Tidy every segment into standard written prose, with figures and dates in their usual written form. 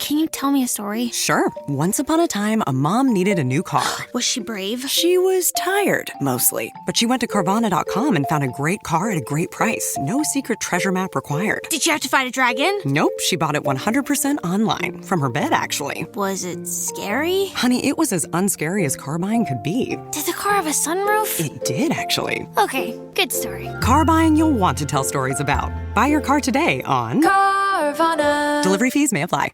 Can you tell me a story? Sure. Once upon a time, a mom needed a new car. Was she brave? She was tired, mostly. But she went to Carvana.com and found a great car at a great price. No secret treasure map required. Did she have to fight a dragon? Nope, she bought it 100% online. From her bed, actually. Was it scary? Honey, it was as unscary as car buying could be. Did the car have a sunroof? It did, actually. Okay, good story. Car buying you'll want to tell stories about. Buy your car today on Carvana. Delivery fees may apply.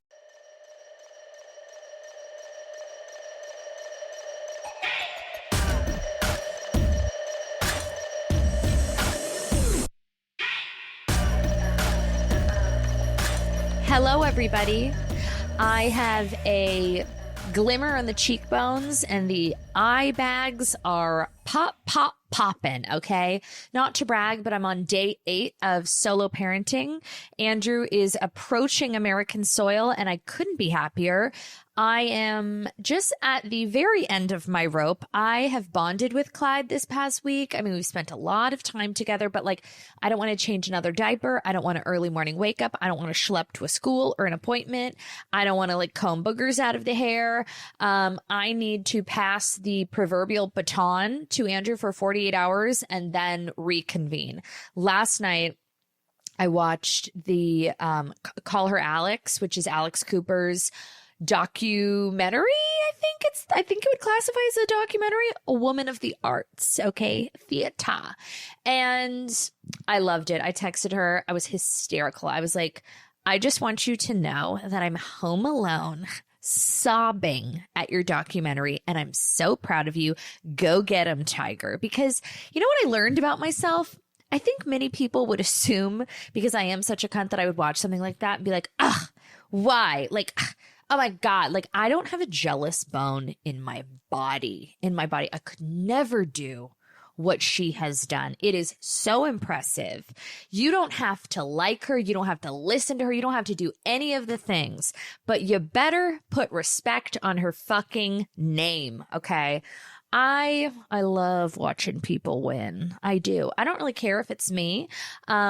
Hello, everybody. I have a glimmer on the cheekbones and the eye bags are popping, okay? Not to brag, but I'm on day 8 of solo parenting. Andrew is approaching American soil, and I couldn't be happier. I am just at the very end of my rope. I have bonded with Clyde this past week. I mean, we've spent a lot of time together, but like, I don't want to change another diaper. I don't want an early morning wake up. I don't want to schlep to a school or an appointment. I don't want to like comb boogers out of the hair. I need to pass the proverbial baton to Andrew for 48 hours and then reconvene. Last night, I watched the Call Her Alex, which is Alex Cooper's documentary. I think it would classify as a documentary, a woman of the arts, okay, theater. And I loved it. I texted her. I was hysterical. I was like, I just want you to know that I'm home alone sobbing at your documentary, and I'm so proud of you. Go get him, Tiger. Because you know what I learned about myself? I think many people would assume because I am such a cunt that I would watch something like that and be like, ugh, why? Like, oh my God, like I don't have a jealous bone in my body. I could never do what she has done. It is so impressive. You don't have to like her. You don't have to listen to her. You don't have to do any of the things, but you better put respect on her fucking name. Okay. I love watching people win. I do. I don't really care if it's me,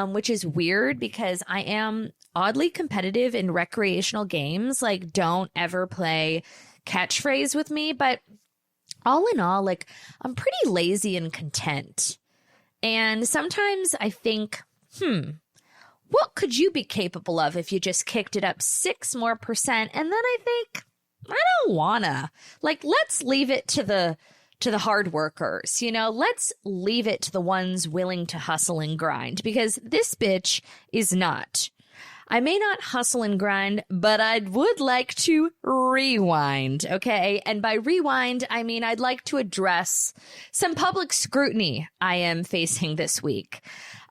which is weird because I am oddly competitive in recreational games. Like, don't ever play catchphrase with me. But all in all, like, I'm pretty lazy and content. And sometimes I think, what could you be capable of if you just kicked it up 6% more? And then I think, I don't wanna. Like, let's leave it to the hard workers, you know, let's leave it to the ones willing to hustle and grind, because this bitch is not. I may not hustle and grind, but I would like to rewind, okay? And by rewind, I mean I'd like to address some public scrutiny I am facing this week.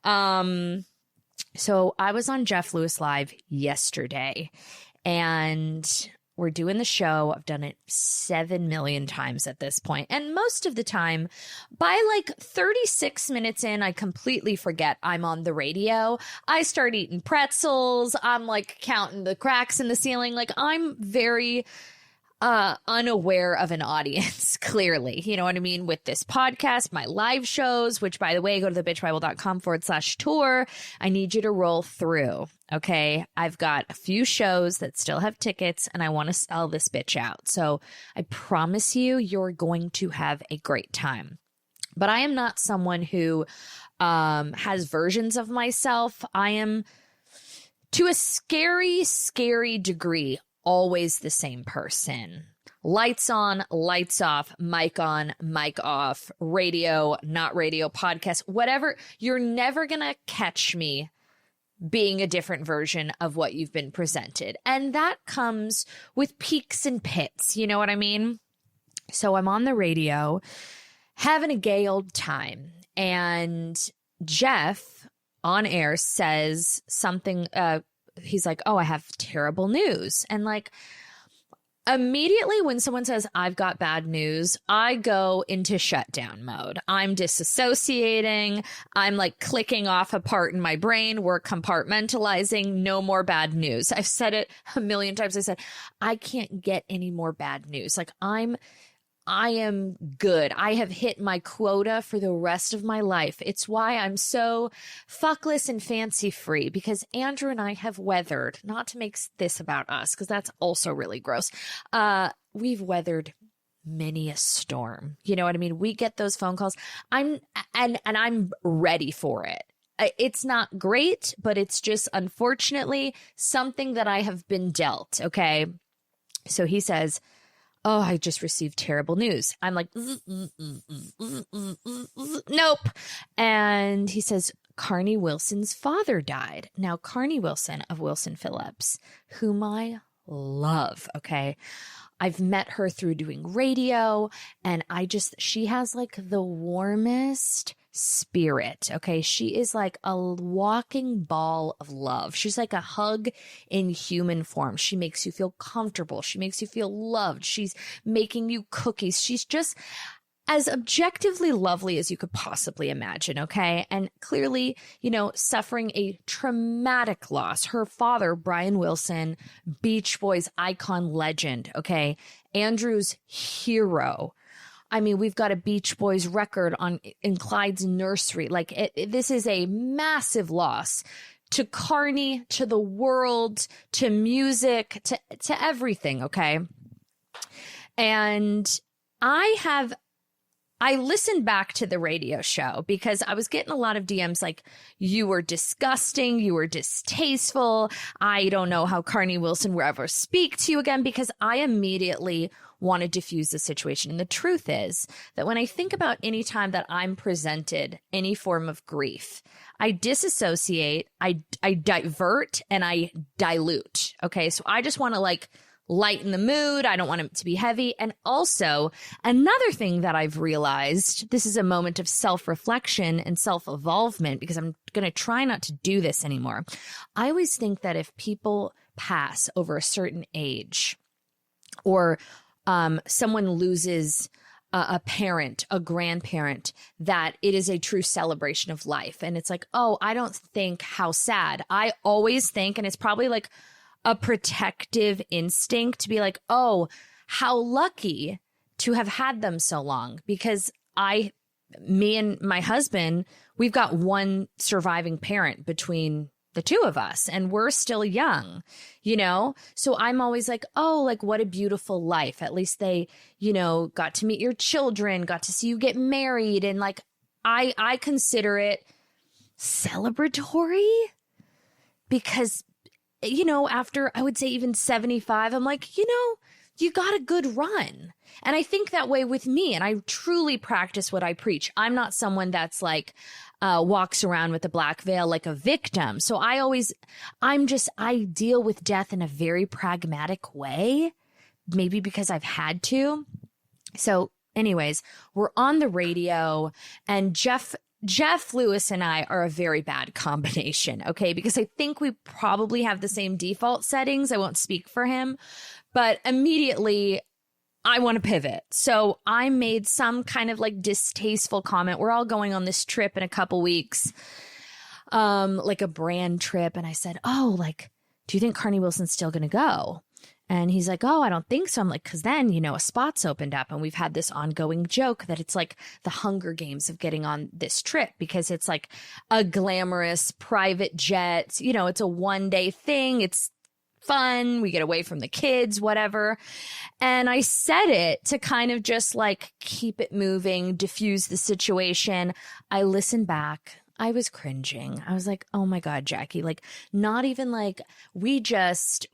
So I was on Jeff Lewis Live yesterday, and we're doing the show. I've done it 7 million times at this point. And most of the time, by like 36 minutes in, I completely forget I'm on the radio. I start eating pretzels. I'm like counting the cracks in the ceiling. Like I'm very unaware of an audience, clearly. You know what I mean? With this podcast, my live shows, which by the way, go to thebitchbible.com/tour. I need you to roll through. Okay. I've got a few shows that still have tickets and I want to sell this bitch out. So I promise you, you're going to have a great time. But I am not someone who has versions of myself. I am, to a scary, scary degree, always the same person. Lights on, lights off, mic on, mic off, radio, not radio, podcast, whatever. You're never going to catch me being a different version of what you've been presented. And that comes with peaks and pits. You know what I mean? So I'm on the radio having a gay old time. And Jeff on air says something, he's like, oh, I have terrible news. And like, immediately when someone says, I've got bad news, I go into shutdown mode. I'm disassociating. I'm like clicking off a part in my brain. We're compartmentalizing. No more bad news. I've said it a million times. I said, I can't get any more bad news. Like I'm I am good. I have hit my quota for the rest of my life. It's why I'm so fuckless and fancy free, because Andrew and I have weathered, not to make this about us, because that's also really gross. We've weathered many a storm. You know what I mean? We get those phone calls. I'm ready for it. It's not great, but it's just unfortunately something that I have been dealt. Okay. So he says, oh, I just received terrible news. I'm like, nope. And he says, Carney Wilson's father died. Now, Carney Wilson of Wilson Phillips, whom I love, okay? I've met her through doing radio, and she has like the warmest spirit, okay? She is like a walking ball of love. She's like a hug in human form. She makes you feel comfortable. She makes you feel loved. She's making you cookies. She's just as objectively lovely as you could possibly imagine, okay? And clearly, suffering a traumatic loss. Her father, Brian Wilson, Beach Boys icon legend, okay? Andrew's hero. I mean, we've got a Beach Boys record in Clyde's nursery. Like, this is a massive loss to Carney, to the world, to music, to everything, okay? And I listened back to the radio show because I was getting a lot of DMs like, you were disgusting, you were distasteful. I don't know how Carney Wilson will ever speak to you again, because I immediately want to diffuse the situation. And the truth is that when I think about any time that I'm presented any form of grief, I disassociate, I divert, and I dilute. Okay, so I just want to lighten the mood. I don't want it to be heavy. And also, another thing that I've realized, this is a moment of self-reflection and self-evolvement, because I'm going to try not to do this anymore. I always think that if people pass over a certain age, or someone loses a parent, a grandparent, that it is a true celebration of life. And it's like, oh, I don't think how sad. I always think, and it's probably like a protective instinct to be like, oh, how lucky to have had them so long, because me and my husband, we've got one surviving parent between the two of us, and we're still young, So I'm always like, oh, like what a beautiful life. At least they, got to meet your children, got to see you get married. And like, I consider it celebratory, because after I would say even 75, I'm like, you got a good run. And I think that way with me. And I truly practice what I preach. I'm not someone that's like, walks around with a black veil like a victim. So I deal with death in a very pragmatic way, maybe because I've had to. So anyways, we're on the radio, and Jeff Lewis and I are a very bad combination, okay? Because I think we probably have the same default settings. I won't speak for him, but immediately I want to pivot. So I made some kind of like distasteful comment. We're all going on this trip in a couple weeks, like a brand trip. And I said, oh, like, do you think Carney Wilson's still going to go? And he's like, oh, I don't think so. I'm like, because then, a spot's opened up, and we've had this ongoing joke that it's like the Hunger Games of getting on this trip, because it's like a glamorous private jet. It's a one-day thing. It's fun. We get away from the kids, whatever. And I said it to kind of just like keep it moving, diffuse the situation. I listened back. I was cringing. I was like, oh my God, Jackie, like not even like we're just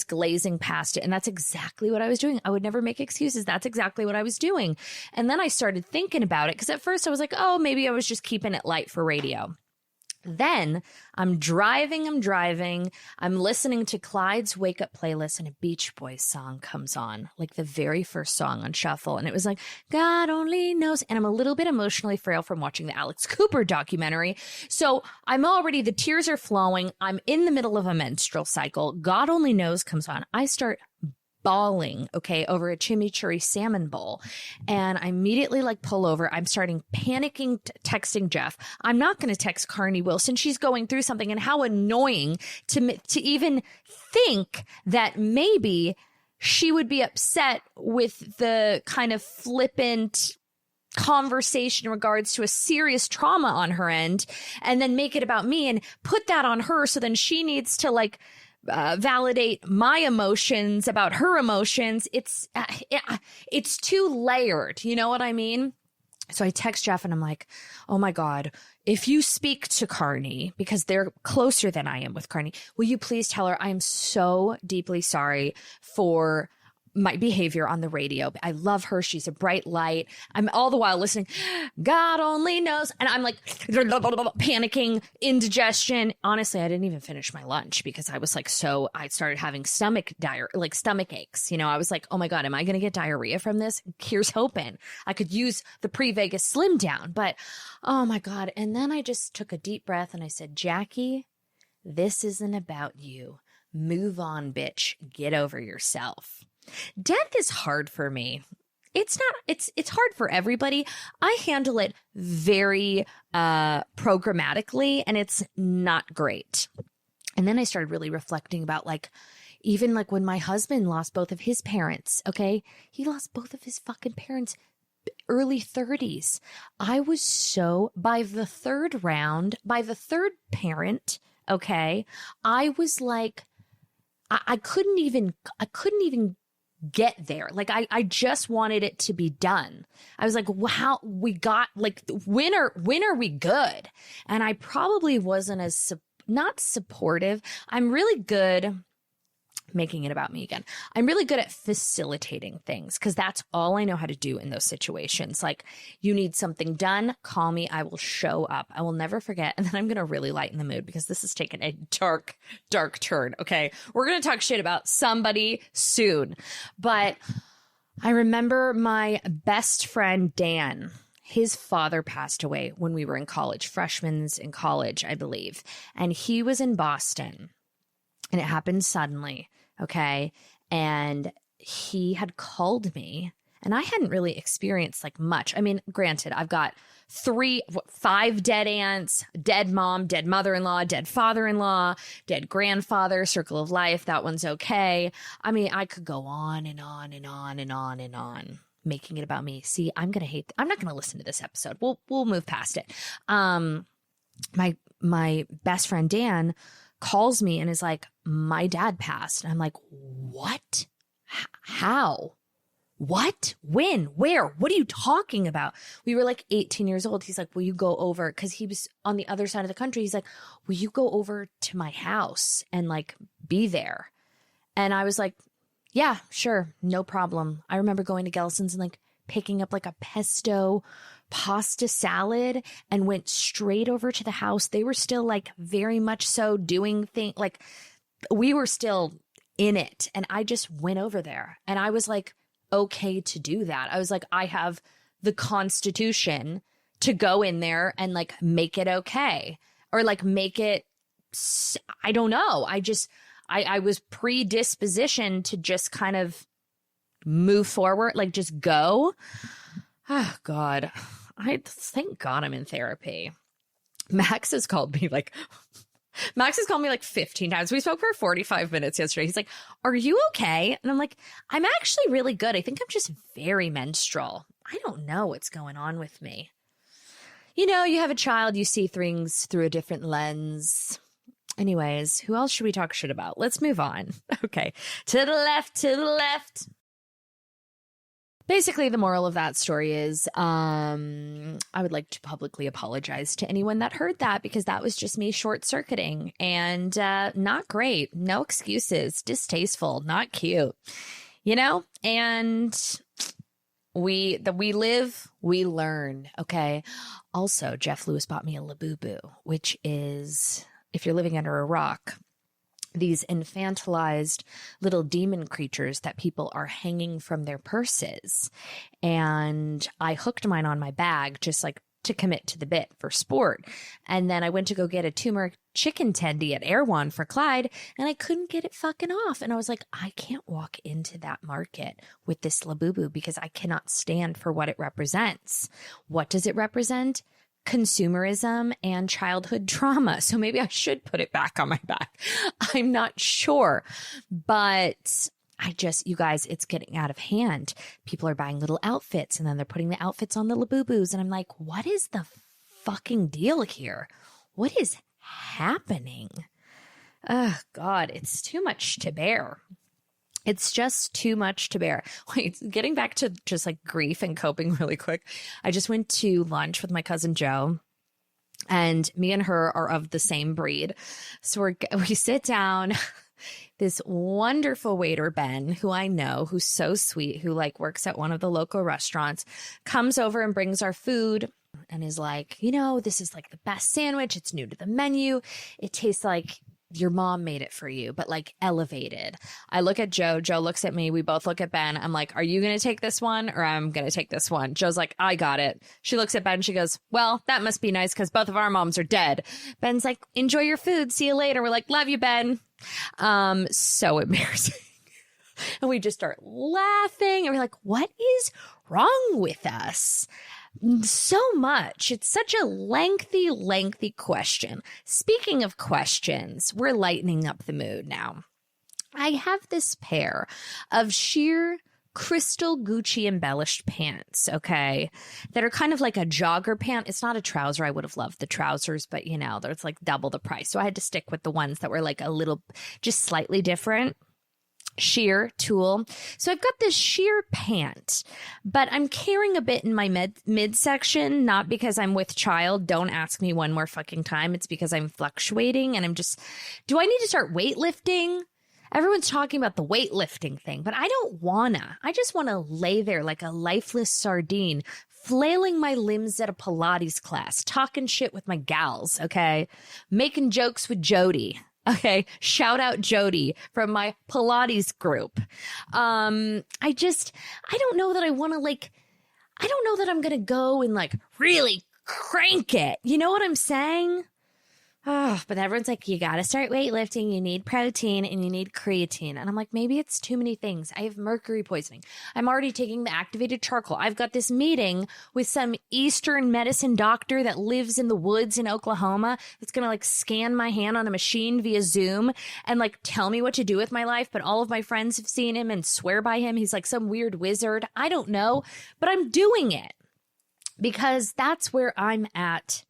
glazing past it. And that's exactly what I was doing. I would never make excuses. That's exactly what I was doing. And then I started thinking about it, because at first I was like, oh, maybe I was just keeping it light for radio. Then I'm driving, I'm listening to Clyde's Wake Up playlist, and a Beach Boys song comes on, like the very first song on shuffle. And it was like, God only knows. And I'm a little bit emotionally frail from watching the Alex Cooper documentary. So the tears are flowing. I'm in the middle of a menstrual cycle. God only knows comes on. I start bawling, okay, over a chimichurri salmon bowl. And I immediately pull over. I'm starting panicking, texting Jeff. I'm not going to text Carney Wilson. She's going through something. And how annoying to even think that maybe she would be upset with the kind of flippant conversation in regards to a serious trauma on her end, and then make it about me and put that on her. So then she needs to like validate my emotions about her emotions. It's too layered. You know what I mean? So I text Jeff and I'm like, oh my God, if you speak to Carney, because they're closer than I am with Carney, will you please tell her I am so deeply sorry for my behavior on the radio. I love her. She's a bright light. I'm all the while listening. God only knows. And I'm like panicking, indigestion. Honestly, I didn't even finish my lunch because I was like, I started having stomach aches. You know, I was like, oh my God, am I going to get diarrhea from this? Here's hoping I could use the pre-Vegas slim down, but oh my God. And then I just took a deep breath and I said, Jackie, this isn't about you. Move on, bitch. Get over yourself. Death is hard for me. It's hard for everybody. I handle it very programmatically, and it's not great. And then I started really reflecting about even when my husband lost both of his parents, okay? He lost both of his fucking parents early 30s. I was by the third parent, okay? I was like, I couldn't even get there. I just wanted it to be done. I was like, wow, we got when are we good? And I probably wasn't as not supportive. I'm really good making it about me again. I'm really good at facilitating things because that's all I know how to do in those situations. Like, you need something done, call me, I will show up. I will never forget. And then I'm going to really lighten the mood because this has taken a dark, dark turn. Okay. We're going to talk shit about somebody soon. But I remember my best friend, Dan. His father passed away when we were in college, freshmen in college, I believe. And he was in Boston. And it happened suddenly, okay? And he had called me, and I hadn't really experienced much. I mean, granted, I've got 5 dead aunts, dead mom, dead mother-in-law, dead father-in-law, dead grandfather, circle of life. That one's okay. I mean, I could go on and on and on and on and on, making it about me. See, I'm not going to listen to this episode. We'll move past it. My best friend, Dan, calls me and is like, my dad passed. And I'm like, what? How? What? When? Where? What are you talking about? We were 18 years old. He's like, will you go over? Because he was on the other side of the country. He's like, will you go over to my house and be there? And I was like, yeah, sure. No problem. I remember going to Gelson's and picking up a pesto pasta salad and went straight over to the house. They were still very much so doing things, we were still in it. And I just went over there and I was okay to do that. I was I have the constitution to go in there and make it okay, or make it, I don't know. I was predispositioned to just kind of move forward, just go. Oh God. Thank God I'm in therapy. Max has called me 15 times. We spoke for 45 minutes yesterday. He's like, are you okay? And I'm like, I'm actually really good. I think I'm just very menstrual. I don't know what's going on with me. You know, you have a child, you see things through a different lens. Anyways, who else should we talk shit about? Let's move on. Okay. To the left. Basically, the moral of that story is I would like to publicly apologize to anyone that heard that, because that was just me short-circuiting and not great. No excuses. Distasteful. Not cute. You know? And we live, we learn. Okay? Also, Jeff Lewis bought me a Labubu, which is, if you're living under a rock, these infantilized little demon creatures that people are hanging from their purses. And I hooked mine on my bag just to commit to the bit for sport. And then I went to go get a turmeric chicken tendy at Erewhon for Clyde, and I couldn't get it fucking off. And I was like, I can't walk into that market with this Labubu because I cannot stand for what it represents. What does it represent? Consumerism and childhood trauma. So maybe I should put it back on my back. I'm not sure. But you guys, it's getting out of hand. People are buying little outfits and then they're putting the outfits on the Labubus. And I'm like, what is the fucking deal here? What is happening? Oh, God, it's too much to bear. It's just too much to bear. Wait, getting back to just like grief and coping really quick. I just went to lunch with my cousin Joe, and me and her are of the same breed. So we sit down. This wonderful waiter, Ben, who I know, who's so sweet, who like works at one of the local restaurants, comes over and brings our food and is like, this is like the best sandwich. It's new to the menu. It tastes like your mom made it for you, but like elevated. I look at Joe. Joe looks at me. We both look at Ben. I'm like, are you going to take this one or I'm going to take this one? Joe's like, I got it. She looks at Ben. She goes, well, that must be nice because both of our moms are dead. Ben's like, enjoy your food. See you later. We're like, love you, Ben. So embarrassing. And we just start laughing and we're like, what is wrong with us? So much. It's such a lengthy question. Speaking of questions, we're lightening up the mood now. I have this pair of sheer crystal Gucci embellished pants, okay, that are kind of like a jogger pant. It's not a trouser. I would have loved the trousers, but there's like double the price. So I had to stick with the ones that were like a little, just slightly different. Sheer tulle. So I've got this sheer pant, but I'm carrying a bit in my midsection, not because I'm with child. Don't ask me one more fucking time. It's because I'm fluctuating and do I need to start weightlifting? Everyone's talking about the weightlifting thing, but I don't wanna. I just want to lay there like a lifeless sardine, flailing my limbs at a Pilates class, talking shit with my gals, okay? Making jokes with Jody. Okay, shout out Jody from my Pilates group. I don't know that I want to I don't know that I'm going to go and like really crank it. You know what I'm saying? Oh, but everyone's like, you got to start weightlifting. You need protein and you need creatine. And I'm like, maybe it's too many things. I have mercury poisoning. I'm already taking the activated charcoal. I've got this meeting with some Eastern medicine doctor that lives in the woods in Oklahoma that's going to like scan my hand on a machine via Zoom and like tell me what to do with my life. But all of my friends have seen him and swear by him. He's like some weird wizard. I don't know, but I'm doing it because that's where I'm at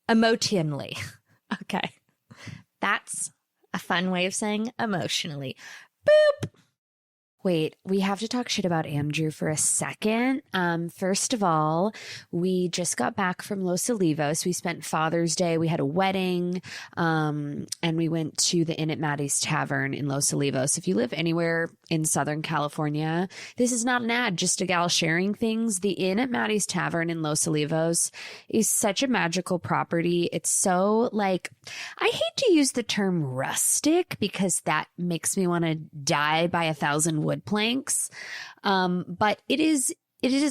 emotionally. Okay, that's a fun way of saying emotionally. Boop. Wait, we have to talk shit about Andrew for a second. First of all, we just got back from Los Olivos. We spent Father's Day. We had a wedding, and we went to the Inn at Maddie's Tavern in Los Olivos. If you live anywhere in Southern California, this is not an ad, just a gal sharing things. The Inn at Maddie's Tavern in Los Olivos is such a magical property. It's so like, I hate to use the term rustic because that makes me want to die by 1,000 wood planks. But it is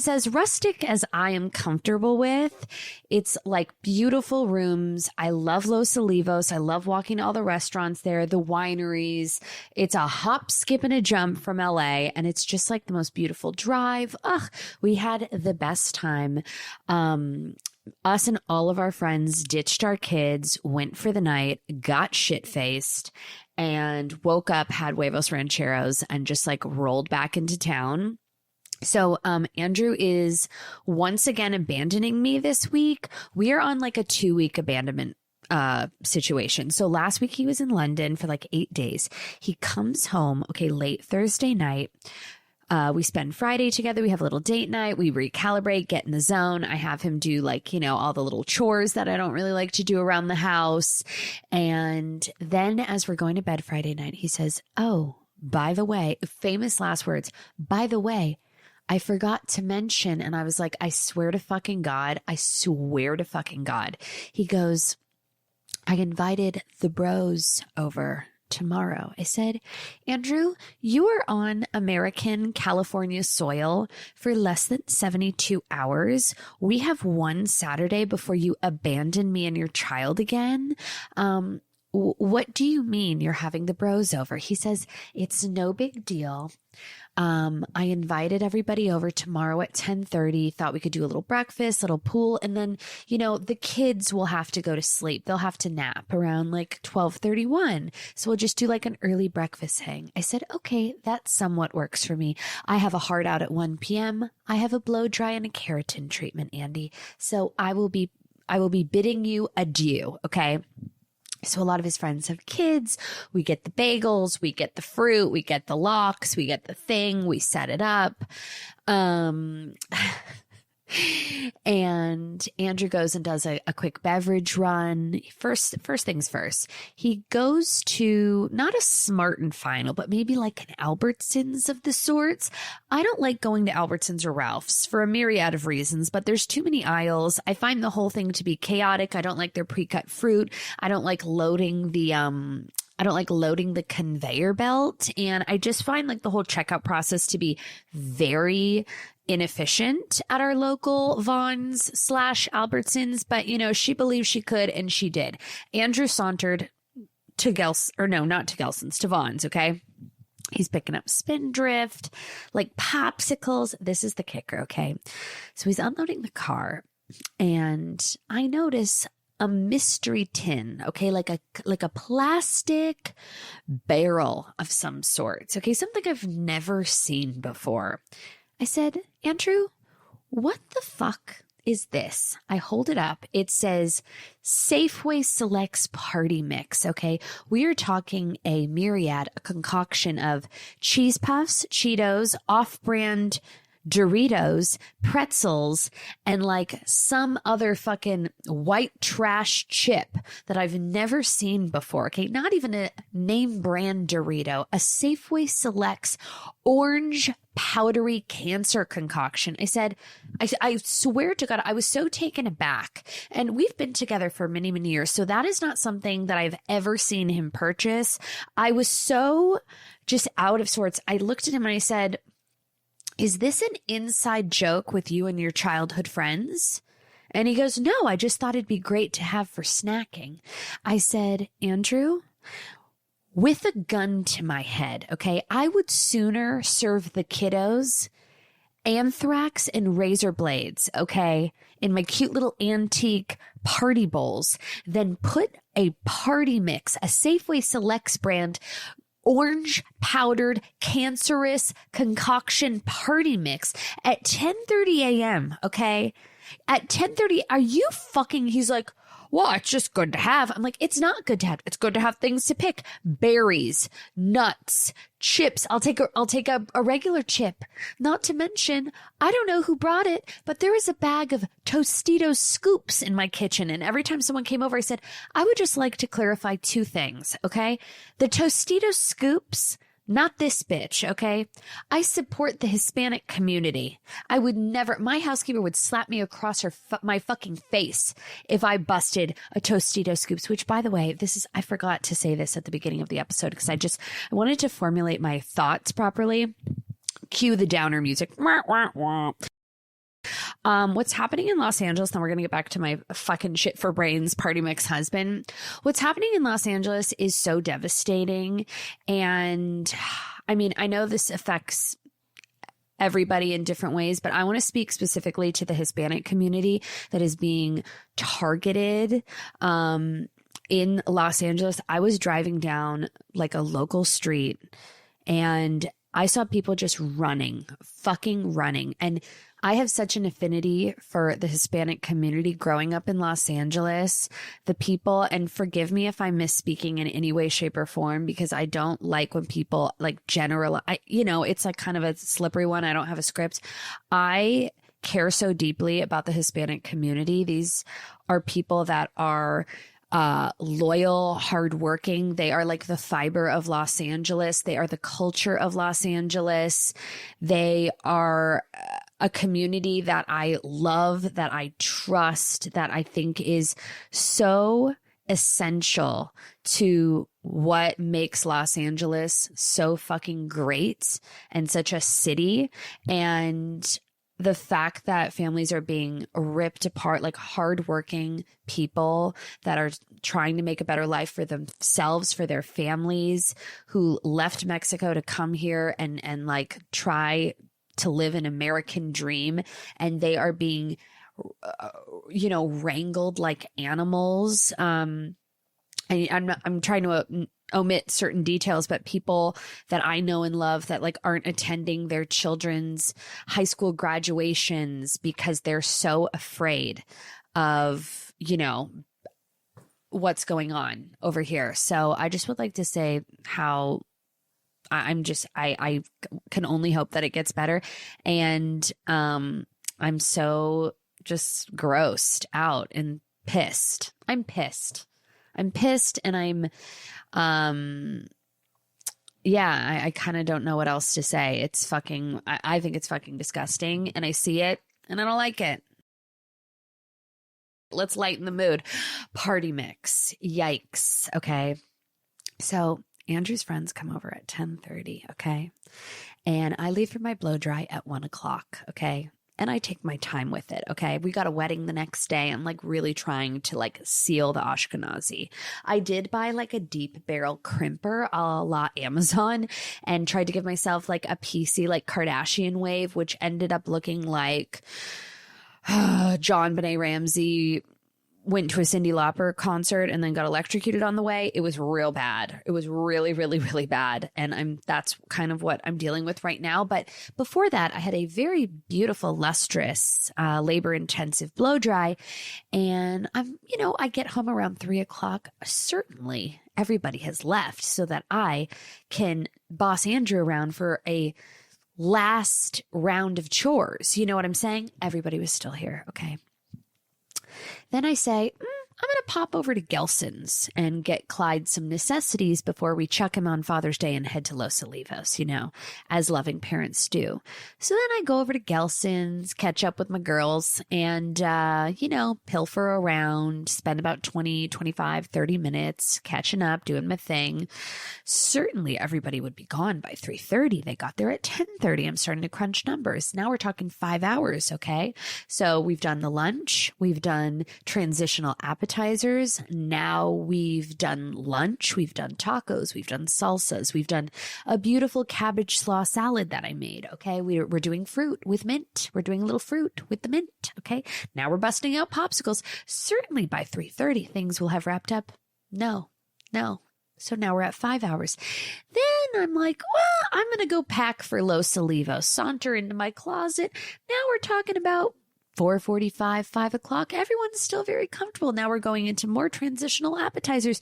as rustic as I am comfortable with. It's like beautiful rooms. I love Los Olivos. I love walking to all the restaurants there, the wineries. It's a hop, skip, and a jump from LA. And it's just like the most beautiful drive. Ugh, we had the best time. Us and all of our friends ditched our kids, went for the night, got shit-faced, and woke up, had huevos rancheros, and just like rolled back into town. So Andrew is once again abandoning me this week. We are on like a 2-week abandonment situation. So last week he was in London for like 8 days. He comes home, late Thursday night. We spend Friday together. We have a little date night. We recalibrate, get in the zone. I have him do all the little chores that I don't really like to do around the house. And then as we're going to bed Friday night, he says, oh, by the way, famous last words, by the way, I forgot to mention. And I was like, I swear to fucking God. He goes, I invited the bros over tomorrow. I said, Andrew, you are on American California soil for less than 72 hours. We have one Saturday before you abandon me and your child again. What do you mean you're having the bros over? He says, it's no big deal. I invited everybody over tomorrow at 10:30, thought we could do a little breakfast, little pool. And then, the kids will have to go to sleep. They'll have to nap around like 12:31. So we'll just do like an early breakfast hang. I said, okay, that somewhat works for me. I have a heart out at 1 p.m. I have a blow dry and a keratin treatment, Andy. So I will be bidding you adieu. Okay. So a lot of his friends have kids. We get the bagels, we get the fruit, we get the lox, we get the thing, we set it up. And Andrew goes and does a quick beverage run. First things first, he goes to not a Smart and Final, but maybe like an Albertsons of the sorts. I don't like going to Albertsons or Ralph's for a myriad of reasons, but there's too many aisles. I find the whole thing to be chaotic. I don't like their pre-cut fruit. I don't like loading the conveyor belt. And I just find like the whole checkout process to be very inefficient at our local Vons / Albertsons. But, she believed she could, and she did. Andrew sauntered to to Vons. Okay. He's picking up Spindrift, like popsicles. This is the kicker. Okay. So he's unloading the car, and I notice a mystery tin, okay, like a plastic barrel of some sort, okay, something I've never seen before. I said, Andrew, what the fuck is this? I hold it up. It says Safeway Selects Party Mix, okay? We are talking a concoction of cheese puffs, Cheetos, off-brand Doritos, pretzels, and like some other fucking white trash chip that I've never seen before. Okay, not even a name brand Dorito, a Safeway Selects orange powdery cancer concoction. I said, I swear to God, I was so taken aback. And we've been together for many, many years. So that is not something that I've ever seen him purchase. I was so just out of sorts. I looked at him and I said, is this an inside joke with you and your childhood friends? And he goes, no, I just thought it'd be great to have for snacking. I said, Andrew, with a gun to my head, okay, I would sooner serve the kiddos anthrax and razor blades, okay, in my cute little antique party bowls than put a party mix, a Safeway Selects brand orange powdered cancerous concoction party mix at 10:30 a.m. Okay. At 10:30, are you fucking, he's like, well, it's just good to have. I'm like, it's not good to have. It's good to have things to pick. Berries, nuts, chips. I'll take a regular chip. Not to mention, I don't know who brought it, but there was a bag of Tostitos scoops in my kitchen. And every time someone came over, I said, I would just like to clarify two things. Okay. The Tostitos scoops, not this bitch, okay? I support the Hispanic community. I would never, my housekeeper would slap me across my fucking face if I busted a Tostito Scoops, which, by the way, I forgot to say this at the beginning of the episode because I wanted to formulate my thoughts properly. Cue the downer music. What's happening in Los Angeles, now we're going to get back to my fucking shit for brains party mix husband. What's happening in Los Angeles is so devastating. And I mean, I know this affects everybody in different ways, but I want to speak specifically to the Hispanic community that is being targeted. In Los Angeles, I was driving down like a local street and I saw people just fucking running. And I have such an affinity for the Hispanic community growing up in Los Angeles, the people, and forgive me if I'm misspeaking in any way, shape, or form, because I don't like when people like it's like kind of a slippery one. I don't have a script. I care so deeply about the Hispanic community. These are people that are loyal, hardworking. They are like the fiber of Los Angeles. They are the culture of Los Angeles. They are a community that I love, that I trust, that I think is so essential to what makes Los Angeles so fucking great and such a city. And the fact that families are being ripped apart, like hardworking people that are trying to make a better life for themselves, for their families, who left Mexico to come here and like try to live an American dream, and they are being, wrangled like animals. I'm trying to omit certain details, but people that I know and love that like aren't attending their children's high school graduations because they're so afraid of, what's going on over here. So I just would like to say how I can only hope that it gets better. And I'm so just grossed out and pissed. I'm pissed and I kind of don't know what else to say. It's fucking, I think it's fucking disgusting, and I see it and I don't like it. Let's lighten the mood. Party mix. Yikes. Okay. So Andrew's friends come over at 10:30. Okay. And I leave for my blow dry at 1:00. Okay. And I take my time with it. Okay. We got a wedding the next day. I'm like really trying to like seal the Ashkenazi. I did buy like a deep barrel crimper a la Amazon and tried to give myself like a PC like Kardashian wave, which ended up looking like John Benet Ramsey went to a Cyndi Lauper concert and then got electrocuted on the way. It was real bad. It was really, really, really bad. And that's kind of what I'm dealing with right now. But before that, I had a very beautiful, lustrous, labor intensive blow dry. And I get home around 3:00. Certainly everybody has left so that I can boss Andrew around for a last round of chores. You know what I'm saying? Everybody was still here. Okay. Then I say, I'm going to pop over to Gelson's and get Clyde some necessities before we chuck him on Father's Day and head to Los Olivos, as loving parents do. So then I go over to Gelson's, catch up with my girls, and, pilfer around, spend about 20, 25, 30 minutes catching up, doing my thing. Certainly everybody would be gone by 3:30. They got there at 10:30. I'm starting to crunch numbers. Now we're talking 5 hours, okay? So we've done the lunch. We've done transitional appetizers. Now we've done lunch, we've done tacos, we've done salsas, we've done a beautiful cabbage slaw salad that I made. Okay. We're doing fruit with mint. We're doing a little fruit with the mint. Okay. Now we're busting out popsicles. Certainly by 3:30 things will have wrapped up. No. So now we're at 5 hours. Then I'm like, well, I'm going to go pack for Los Olivos, saunter into my closet. Now we're talking about 4:45, 5:00. Everyone's still very comfortable. Now we're going into more transitional appetizers.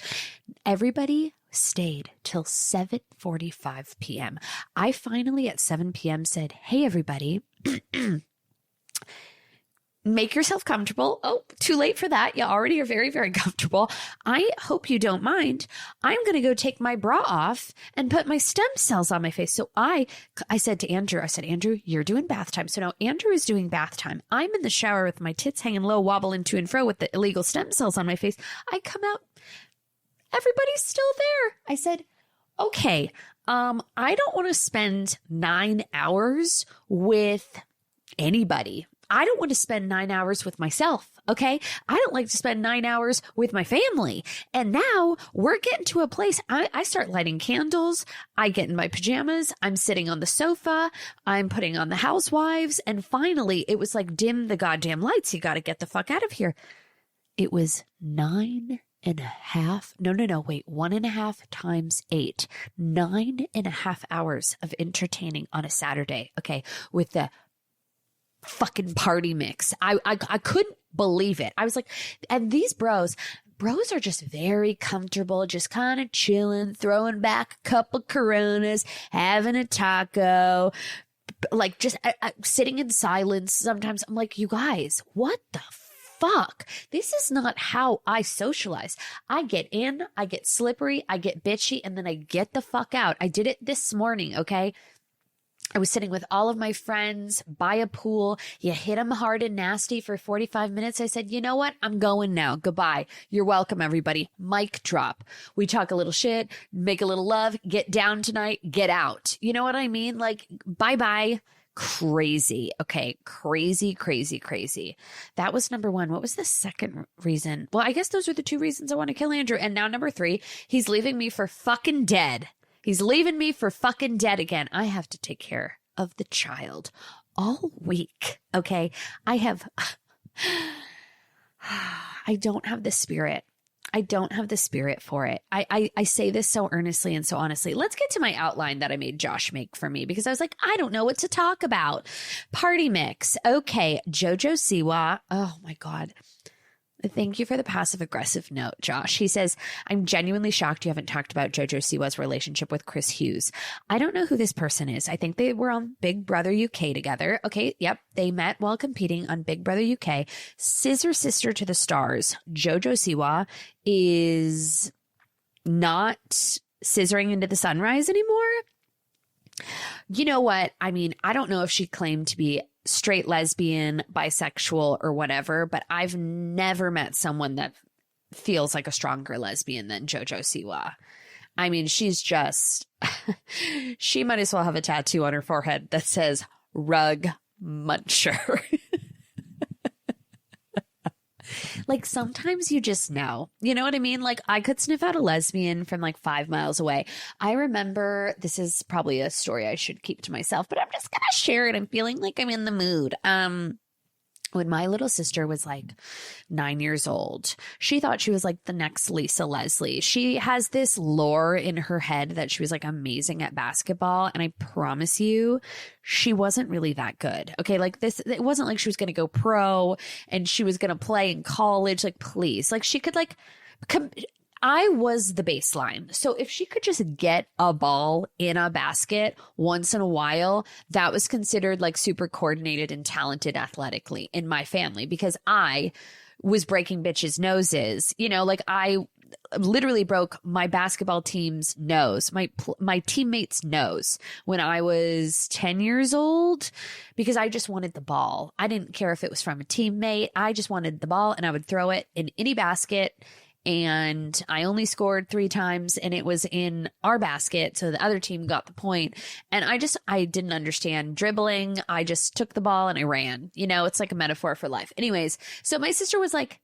Everybody stayed till 7:45 p.m. I finally at 7 p.m. said, hey, everybody, make yourself comfortable. Oh, too late for that. You already are very, very comfortable. I hope you don't mind. I'm going to go take my bra off and put my stem cells on my face. So I said to Andrew, Andrew, you're doing bath time. So now Andrew is doing bath time. I'm in the shower with my tits hanging low, wobbling to and fro with the illegal stem cells on my face. I come out. Everybody's still there. I said, okay, I don't want to spend 9 hours with anybody. I don't want to spend 9 hours with myself. Okay. I don't like to spend 9 hours with my family. And now we're getting to a place. I start lighting candles. I get in my pajamas. I'm sitting on the sofa. I'm putting on the Housewives. And finally it was like, dim the goddamn lights. You got to get the fuck out of here. It was 9.5. No. Wait, 1.5 times 8, 9.5 hours of entertaining on a Saturday. Okay. With the fucking party mix. I couldn't believe it. I was like, and these bros are just very comfortable, just kind of chilling, throwing back a couple Coronas, having a taco, like just sitting in silence. Sometimes I'm like, you guys, what the fuck? This is not how I socialize. I get in, I get slippery, I get bitchy, and then I get the fuck out. I did it this morning. Okay. I was sitting with all of my friends by a pool. You hit them hard and nasty for 45 minutes. I said, you know what? I'm going now. Goodbye. You're welcome, everybody. Mic drop. We talk a little shit, make a little love, get down tonight, get out. You know what I mean? Like, bye-bye. crazy. Okay. Crazy, crazy, crazy. That was number one. What was the second reason? Well, I guess those are the two reasons I want to kill Andrew. And now number three, he's leaving me for fucking dead. He's leaving me for fucking dead again. I have to take care of the child all week. Okay. I don't have the spirit. I don't have the spirit for it. I say this so earnestly and so honestly. Let's get to my outline that I made Josh make for me because I was like, I don't know what to talk about. Party mix. Okay. JoJo Siwa. Oh my God. Thank you for the passive aggressive note, Josh. He says, I'm genuinely shocked you haven't talked about JoJo Siwa's relationship with Chris Hughes. I don't know who this person is. I think they were on Big Brother UK together. Okay. Yep. They met while competing on Big Brother UK. Scissor sister to the stars. JoJo Siwa is not scissoring into the sunrise anymore. You know what? I mean, I don't know if she claimed to be straight lesbian, bisexual, or whatever, but I've never met someone that feels like a stronger lesbian than JoJo Siwa. I mean, she's just, she might as well have a tattoo on her forehead that says rug muncher. Like sometimes you just know, you know what I mean? Like I could sniff out a lesbian from like 5 miles away. I remember, this is probably a story I should keep to myself, but I'm just going to share it. I'm feeling like I'm in the mood. When my little sister was like 9 years old, she thought she was like the next Lisa Leslie. She has this lore in her head that she was like amazing at basketball. And I promise you, she wasn't really that good. Okay. Like this, it wasn't like she was going to go pro and she was going to play in college. Like, please, like she could like I was the baseline. So if she could just get a ball in a basket once in a while, that was considered like super coordinated and talented athletically in my family because I was breaking bitches' noses. You know, like I literally broke my basketball team's nose, my teammate's nose when I was 10 years old because I just wanted the ball. I didn't care if it was from a teammate. I just wanted the ball and I would throw it in any basket. And I only scored 3 times and it was in our basket. So the other team got the point. And I didn't understand dribbling. I just took the ball and I ran. You know, it's like a metaphor for life. Anyways, so my sister was like,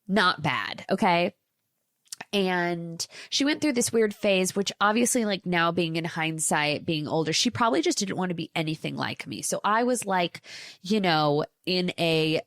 not bad. Okay. And she went through this weird phase, which obviously like now being in hindsight, being older, she probably just didn't want to be anything like me. So I was like, you know, in a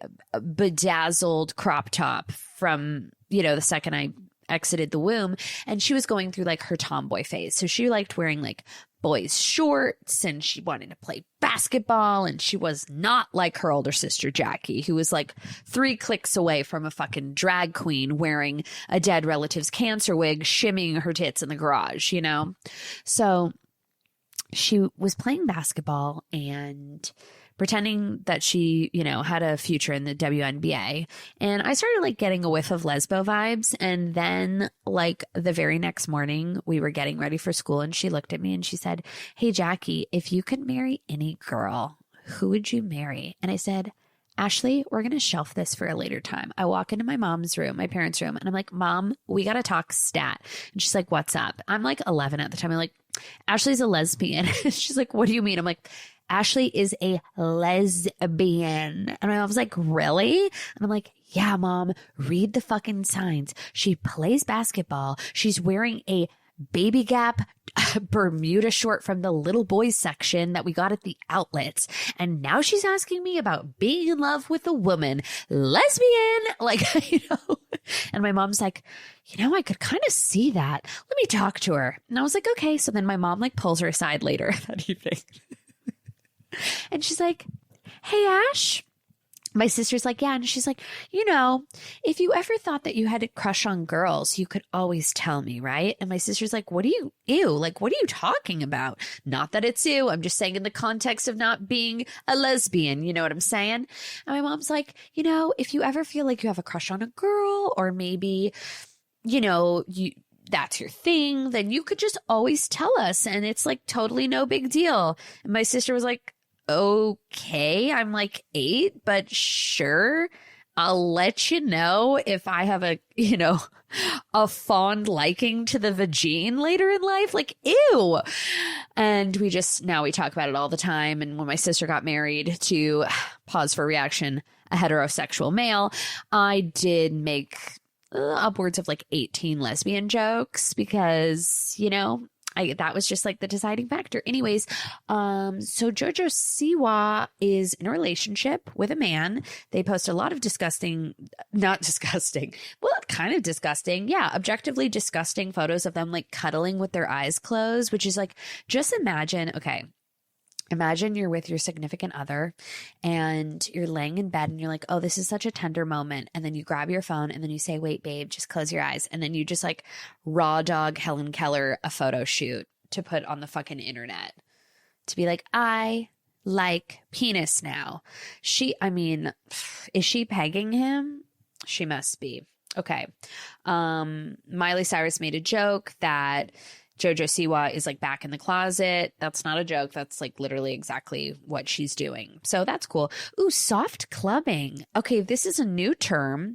bedazzled crop top from, you know, the second I exited the womb, and she was going through like her tomboy phase. So she liked wearing like boys shorts and she wanted to play basketball, and she was not like her older sister Jackie, who was like 3 clicks away from a fucking drag queen wearing a dead relative's cancer wig, shimmying her tits in the garage, you know? So she was playing basketball and pretending that she, you know, had a future in the WNBA. And I started like getting a whiff of lesbo vibes. And then like the very next morning we were getting ready for school and she looked at me and she said, "Hey, Jackie, if you could marry any girl, who would you marry?" And I said, "Ashley, we're going to shelf this for a later time." I walk into my mom's room, my parents' room, and I'm like, "Mom, we got to talk stat." And she's like, "What's up?" I'm like 11 at the time. I'm like, "Ashley's a lesbian." She's like, "What do you mean?" I'm like, "Ashley is a lesbian." And my mom's like, "Really?" And I'm like, "Yeah, Mom, read the fucking signs. She plays basketball. She's wearing a Baby Gap Bermuda short from the little boys section that we got at the outlets. And now she's asking me about being in love with a woman. Lesbian!" Like, you know. And my mom's like, "You know, I could kind of see that. Let me talk to her." And I was like, "Okay." So then my mom like pulls her aside later that evening. And she's like, "Hey, Ash." My sister's like, "Yeah." And she's like, "You know, if you ever thought that you had a crush on girls, you could always tell me, right?" And my sister's like, "What are you, ew, like, what are you talking about?" Not that it's ew. I'm just saying in the context of not being a lesbian. You know what I'm saying? And my mom's like, "You know, if you ever feel like you have a crush on a girl, or maybe, you know, that's your thing, then you could just always tell us. And it's like totally no big deal." And my sister was like, "Okay." I'm like 8, but sure. I'll let you know if I have a fond liking to the vagine later in life. Like, ew. And we talk about it all the time. And when my sister got married to, pause for reaction, a heterosexual male, I did make upwards of like 18 lesbian jokes because, that was just like the deciding factor. Anyways, so Jojo Siwa is in a relationship with a man. They post a lot of not disgusting, well, kind of disgusting. Yeah, objectively disgusting photos of them like cuddling with their eyes closed, which is like, just imagine you're with your significant other and you're laying in bed and you're like, oh, this is such a tender moment. And then you grab your phone and then you say, wait, babe, just close your eyes. And then you just like raw dog Helen Keller a photo shoot to put on the fucking internet to be like, I like penis now. Is she pegging him? She must be. Okay. Miley Cyrus made a joke that Jojo Siwa is like back in the closet. That's not a joke. That's like literally exactly what she's doing. So that's cool. Ooh, soft clubbing. Okay, this is a new term.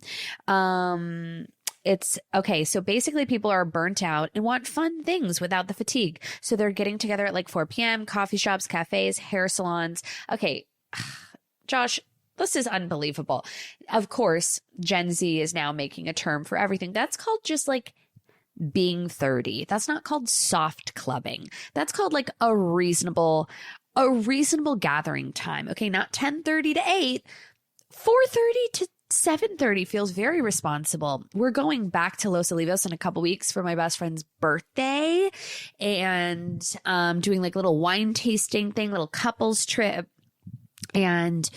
It's okay. So basically people are burnt out and want fun things without the fatigue. So they're getting together at like 4 p.m., coffee shops, cafes, hair salons. Okay, Josh, this is unbelievable. Of course, Gen Z is now making a term for everything. That's called just like being 30. That's not called soft clubbing. That's called like a reasonable gathering time. Okay, not 10:30 to 8, 4:30 to 7:30 feels very responsible. We're going back to Los Olivos in a couple weeks for my best friend's birthday and doing like a little wine tasting thing, little couples trip. And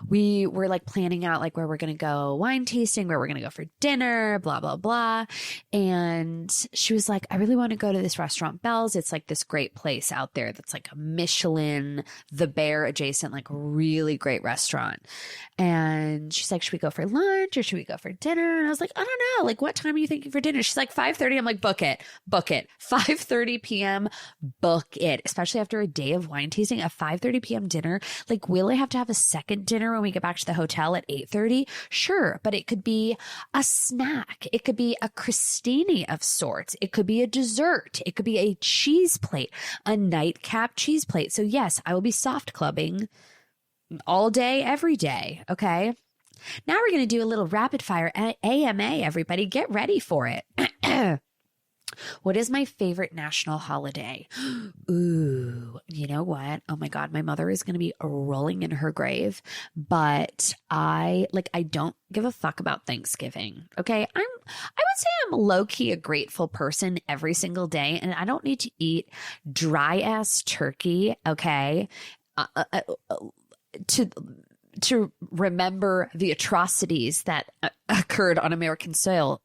we were like planning out like where we're going to go wine tasting, where we're going to go for dinner, blah, blah, blah. And she was like, I really want to go to this restaurant, Bell's. It's like this great place out there that's like a Michelin, the Bear adjacent, like really great restaurant. And she's like, should we go for lunch or should we go for dinner? And I was like, I don't know. Like, what time are you thinking for dinner? She's like, 5:30. I'm like, book it. 5:30 p.m. Book it. Especially after a day of wine tasting, a 5:30 p.m. dinner. Like, will I have to have a second dinner when we get back to the hotel at 8:30? Sure. But it could be a snack. It could be a crostini of sorts. It could be a dessert. It could be a cheese plate, a nightcap cheese plate. So yes, I will be soft clubbing all day, every day. Okay. Now we're going to do a little rapid fire AMA, everybody. Get ready for it. What is my favorite national holiday? Ooh, you know what? Oh my God, my mother is going to be rolling in her grave, but I don't give a fuck about Thanksgiving. Okay. I would say I'm low-key a grateful person every single day, and I don't need to eat dry ass turkey. Okay. To remember the atrocities that occurred on American soil.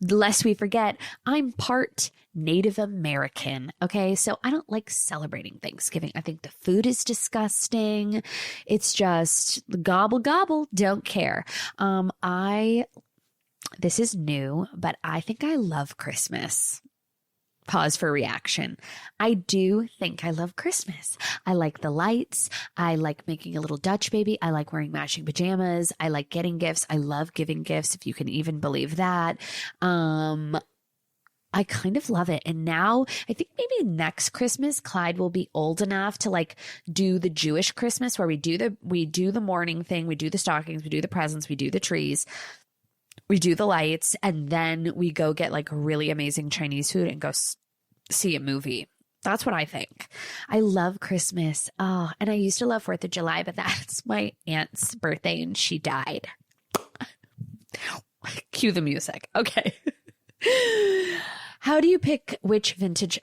Lest we forget, I'm part Native American. Okay. So I don't like celebrating Thanksgiving. I think the food is disgusting. It's just gobble, gobble. Don't care. This is new, but I think I love Christmas. Pause for reaction. I do think I love Christmas. I like the lights. I like making a little Dutch baby. I like wearing matching pajamas. I like getting gifts. I love giving gifts, if you can even believe that. I kind of love it. And now I think maybe next Christmas, Clyde will be old enough to like do the Jewish Christmas where we do the morning thing. We do the stockings, we do the presents, we do the trees. We do the lights, and then we go get like really amazing Chinese food and go see a movie. That's what I think. I love Christmas. Oh, and I used to love 4th of July, but that's my aunt's birthday and she died. Cue the music. Okay. How do you pick which vintage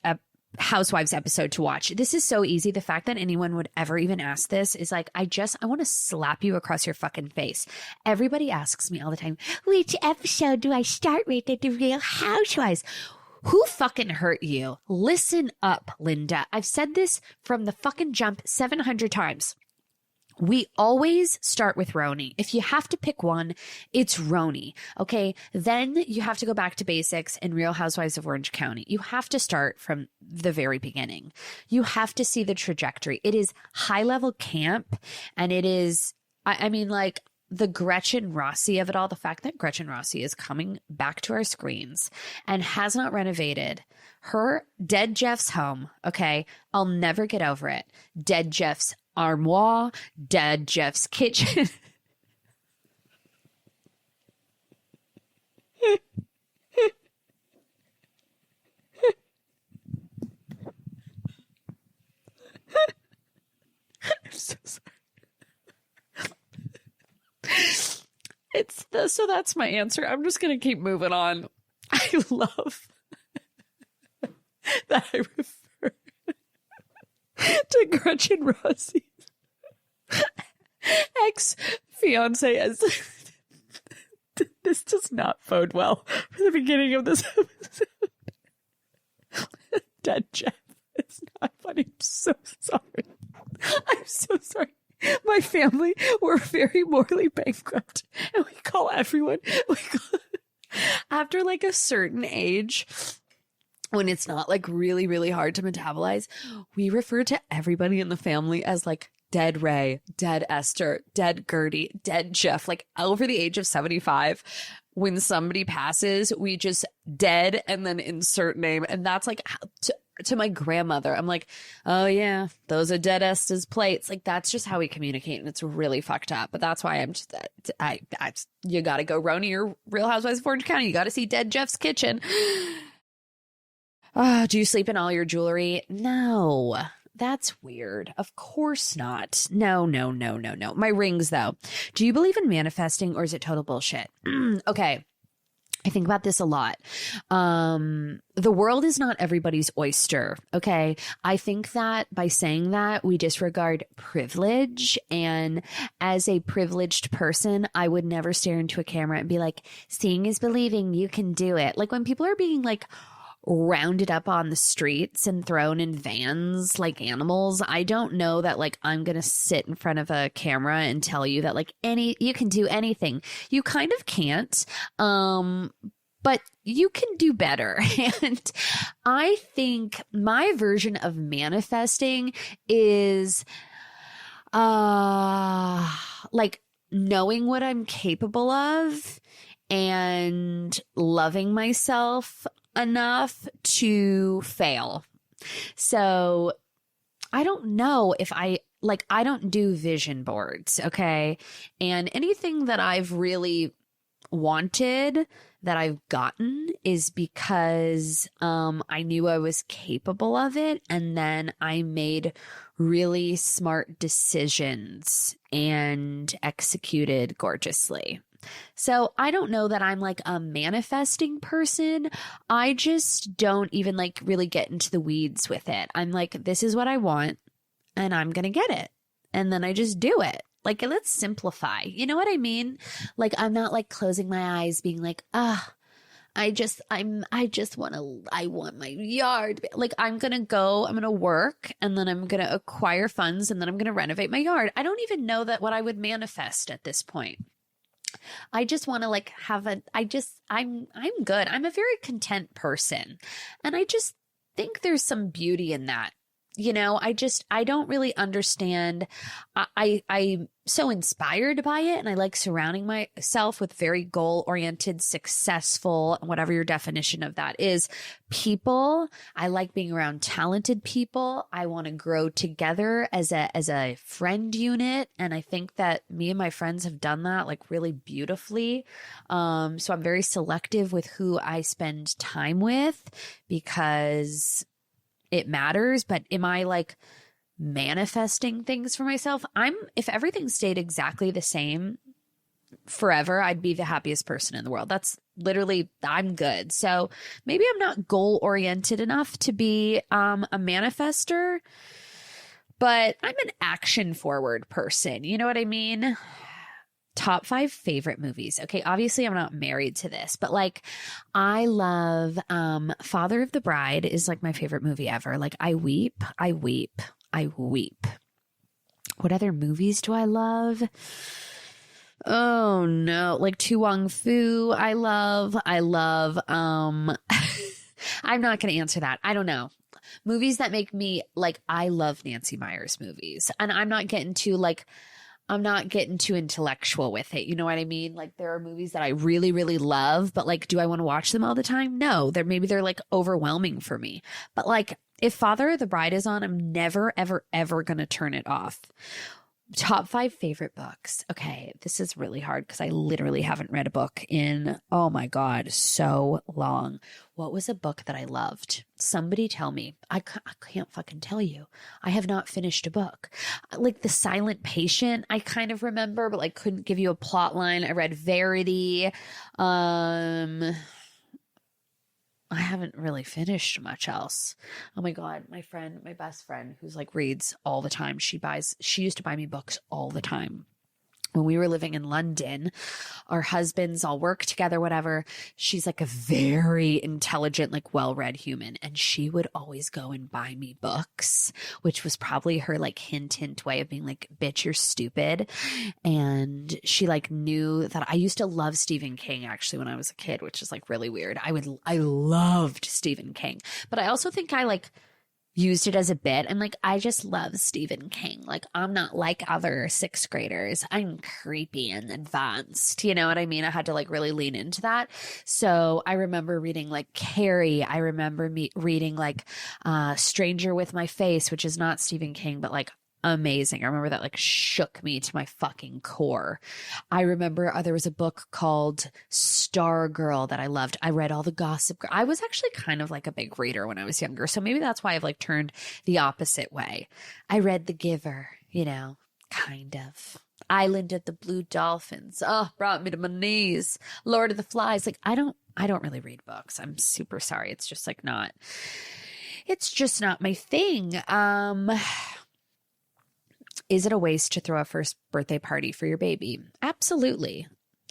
Housewives episode to watch? This is so easy. The fact that anyone would ever even ask this is like, I want to slap you across your fucking face. Everybody asks me all the time, which episode do I start with at the Real Housewives? Who fucking hurt you? Listen up, Linda. I've said this from the fucking jump 700 times. We always start with Roni. If you have to pick one, it's Roni. Okay. Then you have to go back to basics in Real Housewives of Orange County. You have to start from the very beginning. You have to see the trajectory. It is high level camp, and it is, I mean, like, the Gretchen Rossi of it all, the fact that Gretchen Rossi is coming back to our screens and has not renovated her dead Jeff's home. Okay. I'll never get over it. Dead Jeff's armoire, dead Jeff's kitchen. I'm so sorry. So that's my answer. I'm just going to keep moving on. I love that I refer to Gretchen Rossi's ex-fiance as this does not bode well for the beginning of this episode. Dead Jeff. It's not funny. I'm so sorry. I'm so sorry. My family, we're very morally bankrupt, and we call everyone, after like a certain age, when it's not like really, really hard to metabolize, we refer to everybody in the family as like dead Ray, dead Esther, dead Gertie, dead Jeff, like over the age of 75. When somebody passes, we just dead and then insert name. And that's like to my grandmother. I'm like, oh yeah, those are dead Esther's plates. Like that's just how we communicate. And it's really fucked up. But that's why I'm just, you got to go Roni or Real Housewives of Orange County. You got to see dead Jeff's kitchen. Do you sleep in all your jewelry? No. That's weird. Of course not. No. My rings, though. Do you believe in manifesting or is it total bullshit? Okay. I think about this a lot. The world is not everybody's oyster. Okay. I think that by saying that, we disregard privilege. And as a privileged person, I would never stare into a camera and be like, seeing is believing, you can do it. Like when people are being like, rounded up on the streets and thrown in vans like animals, I don't know that like I'm gonna sit in front of a camera and tell you that like you can do anything. You kind of can't, but you can do better. And I think my version of manifesting is like knowing what I'm capable of and loving myself enough to fail. So I don't know if I don't do vision boards. Okay. And anything that I've really wanted that I've gotten is because I knew I was capable of it. And then I made really smart decisions and executed gorgeously. So I don't know that I'm like a manifesting person. I just don't even like really get into the weeds with it. I'm like, this is what I want and I'm going to get it. And then I just do it. Like, let's simplify. You know what I mean? Like, I'm not like closing my eyes being like, I want my yard. Like, I'm going to work and then I'm going to acquire funds and then I'm going to renovate my yard. I don't even know that what I would manifest at this point. I just want to like I'm good. I'm a very content person. And I just think there's some beauty in that. You know, I don't really understand. I'm so inspired by it. And I like surrounding myself with very goal-oriented, successful, whatever your definition of that is, people. I like being around talented people. I want to grow together as a friend unit. And I think that me and my friends have done that like really beautifully. So I'm very selective with who I spend time with because it matters. But am I like manifesting things for myself? If everything stayed exactly the same forever, I'd be the happiest person in the world. That's literally, I'm good. So maybe I'm not goal oriented enough to be a manifester, but I'm an action forward person. You know what I mean? Top 5 favorite movies. Okay, obviously I'm not married to this, but like I love Father of the Bride is like my favorite movie ever. Like I weep. What other movies do I love? Oh no, like Tu Wong Fu I love. I'm not going to answer that. I don't know. Movies that make me like, I love Nancy Meyers movies. And I'm not getting to like, I'm not getting too intellectual with it. You know what I mean? Like there are movies that I really, really love, but like, do I want to watch them all the time? No, maybe they're like overwhelming for me. But like if Father of the Bride is on, I'm never, ever, ever going to turn it off. Top 5 favorite books. Okay, this is really hard because I literally haven't read a book in, oh my God, so long. What was a book that I loved? Somebody tell me. I can't fucking tell you. I have not finished a book. Like The Silent Patient, I kind of remember, but like couldn't give you a plot line. I read Verity. I haven't really finished much else. Oh my God, my best friend who's like reads all the time. She used to buy me books all the time. When we were living in London, our husbands all work together, whatever. She's like a very intelligent, like well-read human. And she would always go and buy me books, which was probably her like hint way of being like, bitch, you're stupid. And she like knew that I used to love Stephen King actually when I was a kid, which is like really weird. I loved Stephen King, but I also think I like used it as a bit. I'm like, I just love Stephen King. Like, I'm not like other 6th graders. I'm creepy and advanced. You know what I mean? I had to like really lean into that. So I remember reading like Carrie. I remember reading like Stranger with My Face, which is not Stephen King, but like amazing. I remember that like shook me to my fucking core. I remember there was a book called Stargirl that I loved. I read all the Gossip Girl. I was actually kind of like a big reader when I was younger. So maybe that's why I've like turned the opposite way. I read The Giver, you know, kind of. Island of the Blue Dolphins. Oh, brought me to my knees. Lord of the Flies. Like I don't really read books. I'm super sorry. It's just like it's just not my thing. Is it a waste to throw a first birthday party for your baby? Absolutely.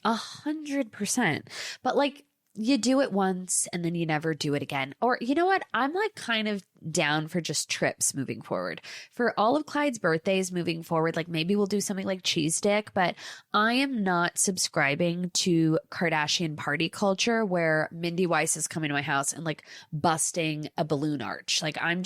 100%. But like you do it once and then you never do it again. Or you know what? I'm like kind of down for just trips moving forward. For all of Clyde's birthdays moving forward, like maybe we'll do something like cheese stick, but I am not subscribing to Kardashian party culture where Mindy Weiss is coming to my house and like busting a balloon arch. Like I'm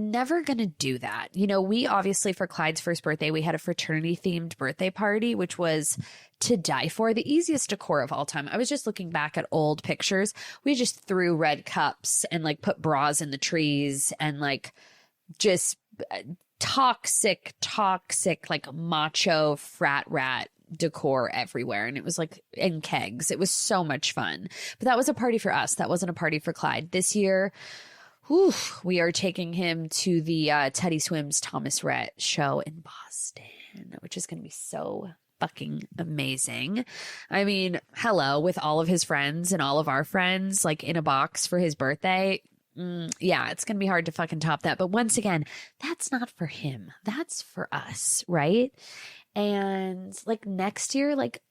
never going to do that. You know, we obviously for Clyde's first birthday, we had a fraternity themed birthday party, which was to die for, the easiest decor of all time. I was just looking back at old pictures. We just threw red cups and like put bras in the trees and like just toxic, like macho frat rat decor everywhere. And it was like in kegs. It was so much fun. But that was a party for us. That wasn't a party for Clyde. This year, we are taking him to the Teddy Swims Thomas Rhett show in Boston, which is going to be so fucking amazing. I mean, hello, with all of his friends and all of our friends, like in a box for his birthday. Yeah, it's going to be hard to fucking top that. But once again, that's not for him. That's for us, right? And like next year, like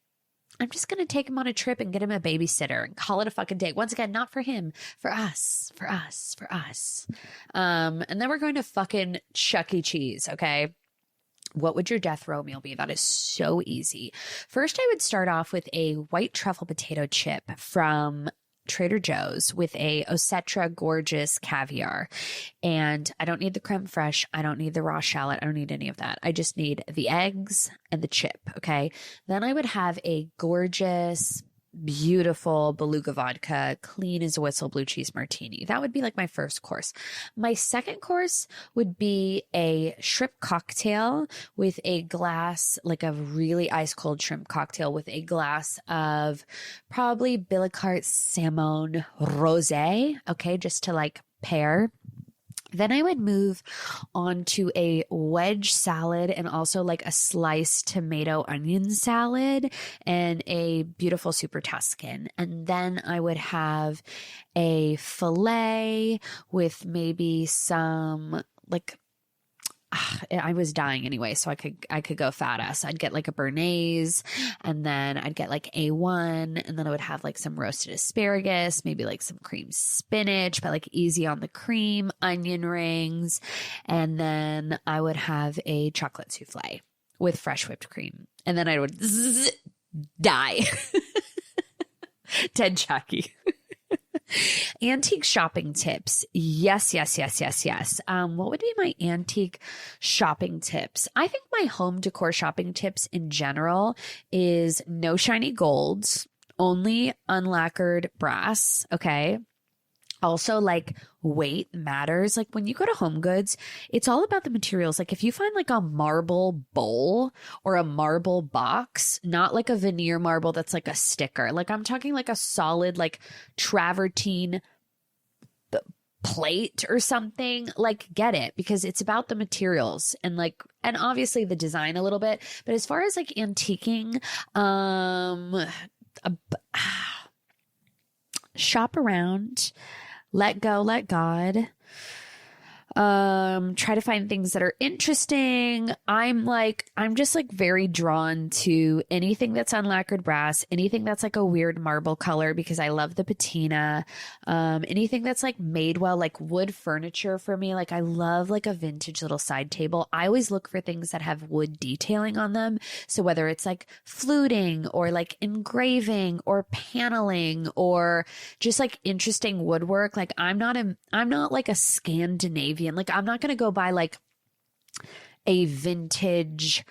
I'm just going to take him on a trip and get him a babysitter and call it a fucking day. Once again, not for him, for us. And then we're going to fucking Chuck E. Cheese, okay? What would your death row meal be? That is so easy. First, I would start off with a white truffle potato chip from Trader Joe's with a Osetra gorgeous caviar. And I don't need the creme fraiche. I don't need the raw shallot. I don't need any of that. I just need the eggs and the chip. Okay. Then I would have a gorgeous, beautiful beluga vodka, clean as a whistle blue cheese martini. That would be like my first course. My second course would be a shrimp cocktail with a glass, like a really ice cold shrimp cocktail with a glass of probably Billicart Salmon Rosé. Okay. Just to like pair. Then I would move on to a wedge salad and also like a sliced tomato onion salad and a beautiful super Tuscan. And then I would have a filet with maybe some like, I was dying anyway, so I could go fat ass. I'd get like a béarnaise, and then I'd get like A1, and then I would have like some roasted asparagus, maybe like some cream spinach, but like easy on the cream, onion rings, and then I would have a chocolate souffle with fresh whipped cream, and then I would die. Dead Jackie. Antique shopping tips. Yes, yes, yes, yes, yes. What would be my antique shopping tips? I think my home decor shopping tips in general is no shiny golds, only unlacquered brass. Okay. Also, like, weight matters. Like, when you go to Home Goods, it's all about the materials. Like, if you find like a marble bowl or a marble box, not like a veneer marble that's like a sticker, like I'm talking like a solid, like travertine plate or something, like, get it, because it's about the materials and like, and obviously the design a little bit. But as far as like antiquing, shop around. Let go, let God. Try to find things that are interesting. I'm just like very drawn to anything that's unlacquered brass, anything that's like a weird marble color because I love the patina. Anything that's like made well, like wood furniture for me. Like I love like a vintage little side table. I always look for things that have wood detailing on them. So whether it's like fluting or like engraving or paneling or just like interesting woodwork, like I'm not like a Scandinavian. Like I'm not going to go buy like a vintage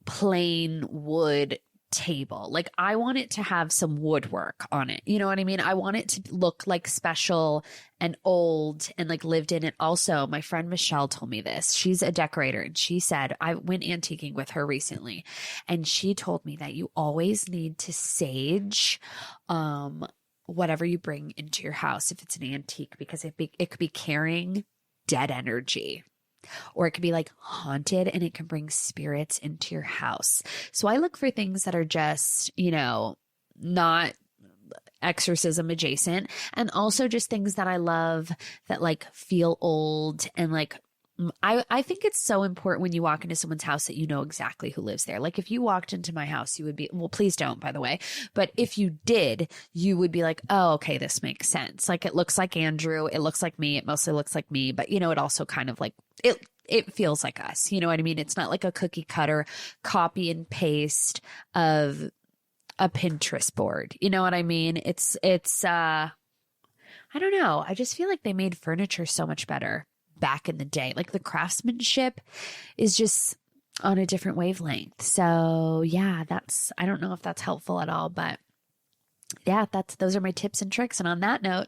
plain wood table. Like I want it to have some woodwork on it. You know what I mean? I want it to look like special and old and like lived in it. Also, my friend Michelle told me this. She's a decorator and she said, I went antiquing with her recently and she told me that you always need to sage whatever you bring into your house if it's an antique, because it could be carrying dead energy, or it could be like haunted and it can bring spirits into your house. So I look for things that are just, you know, not exorcism adjacent, and also just things that I love that like feel old. And like I think it's so important when you walk into someone's house that you know exactly who lives there. Like if you walked into my house, you would be, well, please don't, by the way. But if you did, you would be like, oh, okay, this makes sense. Like it looks like Andrew. It looks like me. It mostly looks like me. But you know, it also kind of like, it feels like us. You know what I mean? It's not like a cookie cutter copy and paste of a Pinterest board. You know what I mean? It's I don't know. I just feel like they made furniture so much better back in the day. Like the craftsmanship is just on a different wavelength. So yeah, I don't know if that's helpful at all, but yeah, those are my tips and tricks. And on that note,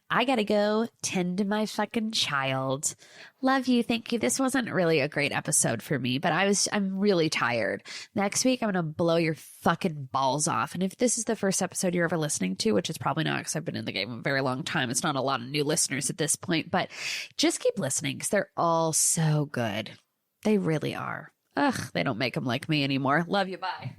I gotta go tend to my fucking child. Love you. Thank you. This wasn't really a great episode for me, but I'm really tired. Next week, I'm gonna blow your fucking balls off. And if this is the first episode you're ever listening to, which is probably not because I've been in the game a very long time, it's not a lot of new listeners at this point, but just keep listening because they're all so good. They really are. Ugh, they don't make them like me anymore. Love you. Bye.